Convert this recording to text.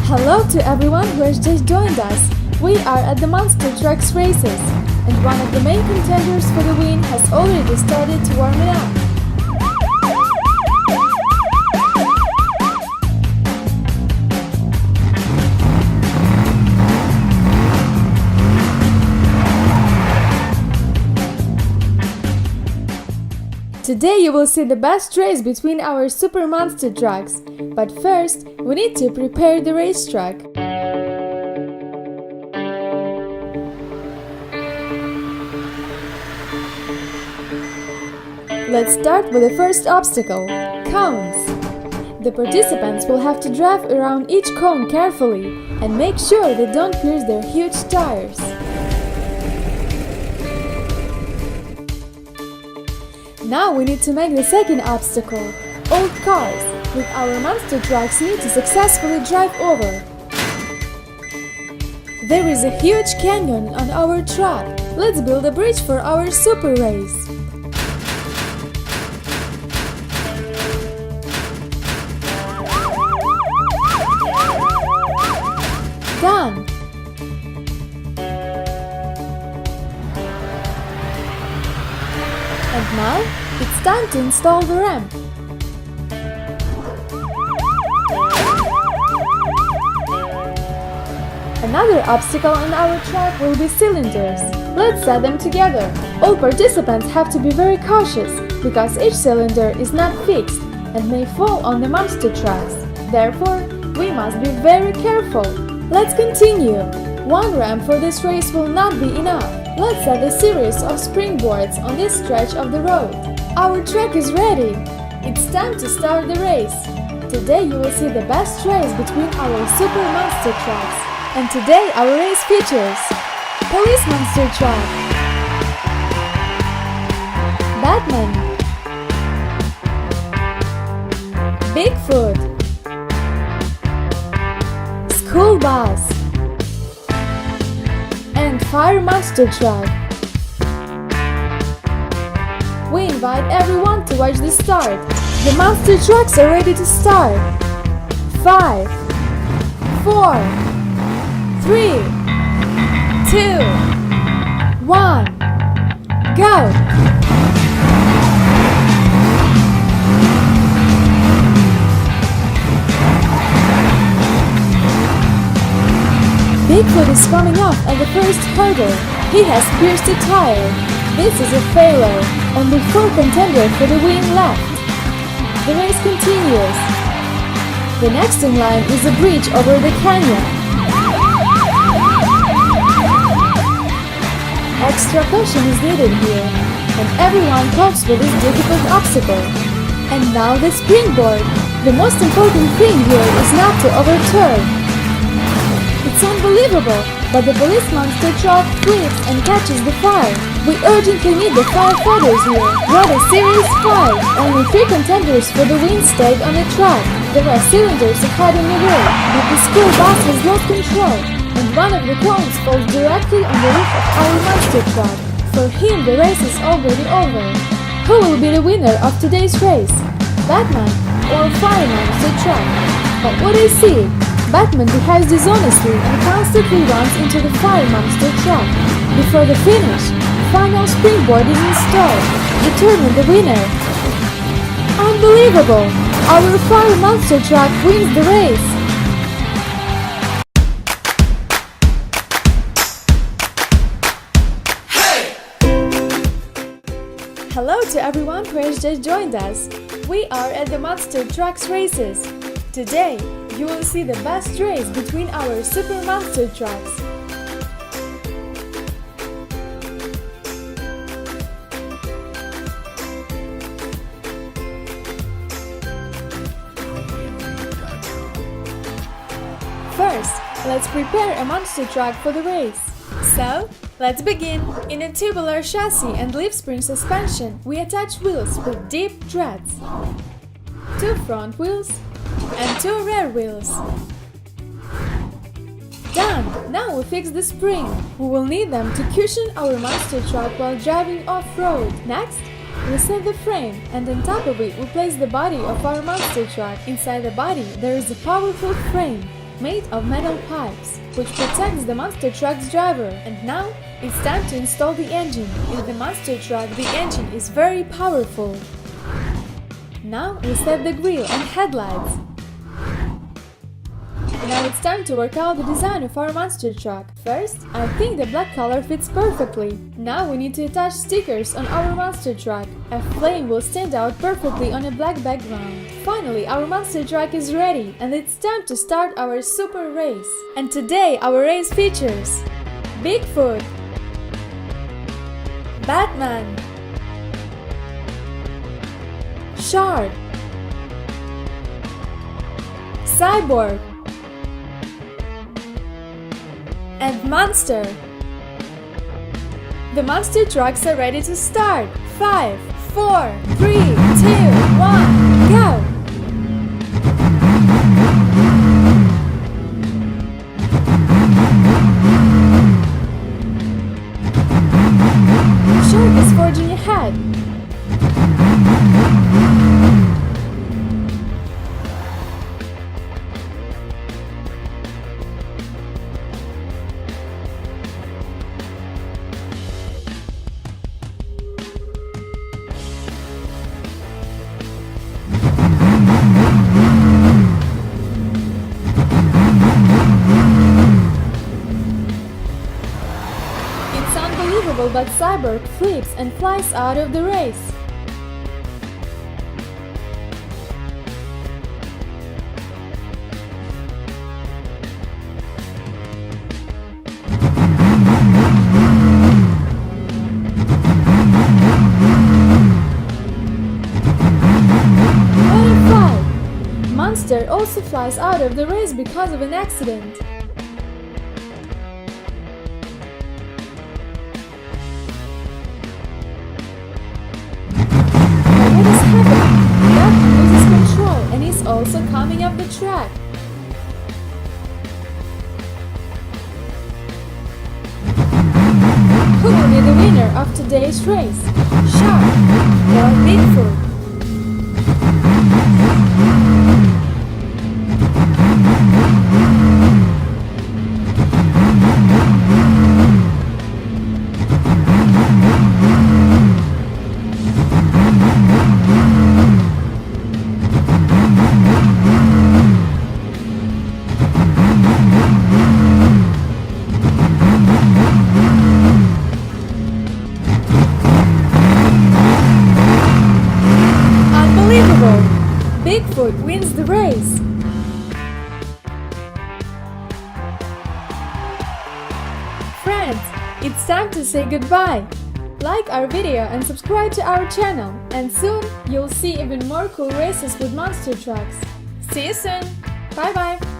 Hello to everyone who has just joined us. We are at the Monster Trucks races, and one of the main contenders for the win has already started to warm it up. Today you will see the best race between our super monster trucks, but first we need to prepare the racetrack. Let's start with the first obstacle, cones. The participants will have to drive around each cone carefully and make sure they don't pierce their huge tires. Now we need to make the second obstacle, old cars, which our monster trucks need to successfully drive over. There is a huge canyon on our track. Let's build a bridge for our super race. Done! And now, it's time to install the ramp. Another obstacle on our track will be cylinders. Let's set them together. All participants have to be very cautious, because each cylinder is not fixed and may fall on the monster trucks. Therefore, we must be very careful. Let's continue. One ramp for this race will not be enough. Let's set a series of springboards on this stretch of the road. Our track is ready. It's time to start the race. Today you will see the best race between our super monster trucks. And today our race features Police Monster Truck, Batman, Bigfoot, School Bus, and Fire Monster Truck. We invite everyone to watch the start. The monster trucks are ready to start. 5, 4, 3, 2, 1, go! Bigfoot is coming off at the first hurdle. He has pierced a tire. This is a failure. Only 4 contenders for the win left. The race continues. The next in line is a bridge over the canyon. Extra caution is needed here, and everyone copes with this difficult obstacle. And now the springboard. The most important thing here is not to overturn. It's unbelievable, but the police monster truck flips and catches the fire. We urgently need the firefighters here. What a serious fight! Only 3 contenders for the win stayed on the track. There are cylinders ahead in the road, but the school bus has lost control, and one of the cones falls directly on the roof of our monster truck. For him, the race is already over. Who will be the winner of today's race? Batman or Fire Monster Truck? But what I see, Batman behaves dishonestly and constantly runs into the Fire Monster Truck. Before the finish, final springboard is installed, determine the winner. Unbelievable! Our Fire Monster Truck wins the race! Hello to everyone who has just joined us. We are at the Monster Trucks races. Today, you will see the best race between our super monster trucks. First, let's prepare a monster truck for the race. So, let's begin. In a tubular chassis and leaf spring suspension, we attach wheels with deep treads. 2 front wheels and 2 rear wheels. Done! Now we fix the spring. We will need them to cushion our monster truck while driving off-road. Next, we set the frame, and on top of it we place the body of our monster truck. Inside the body there is a powerful frame. made of metal pipes, which protects the monster truck's driver. And now, it's time to install the engine. In the monster truck, the engine is very powerful. Now we set the grille and headlights. Now it's time to work out the design of our monster truck. First, I think the black color fits perfectly. Now we need to attach stickers on our monster truck. A flame will stand out perfectly on a black background. Finally, our monster truck is ready, and it's time to start our super race. And today our race features Bigfoot, Batman, Shark, Cyborg, and Monster. The monster trucks are ready to start. 5, 4, 3, 2, 1, go! Shark is forging ahead. But Cyborg flips and flies out of the race. What a fly! Monster also flies out of the race because of an accident. Batman loses control and is also coming up the track. Who will be the winner of today's race? Shark or Bigfoot? Bigfoot wins the race! Friends, it's time to say goodbye! Like our video and subscribe to our channel, and soon you'll see even more cool races with monster trucks. See you soon! Bye bye!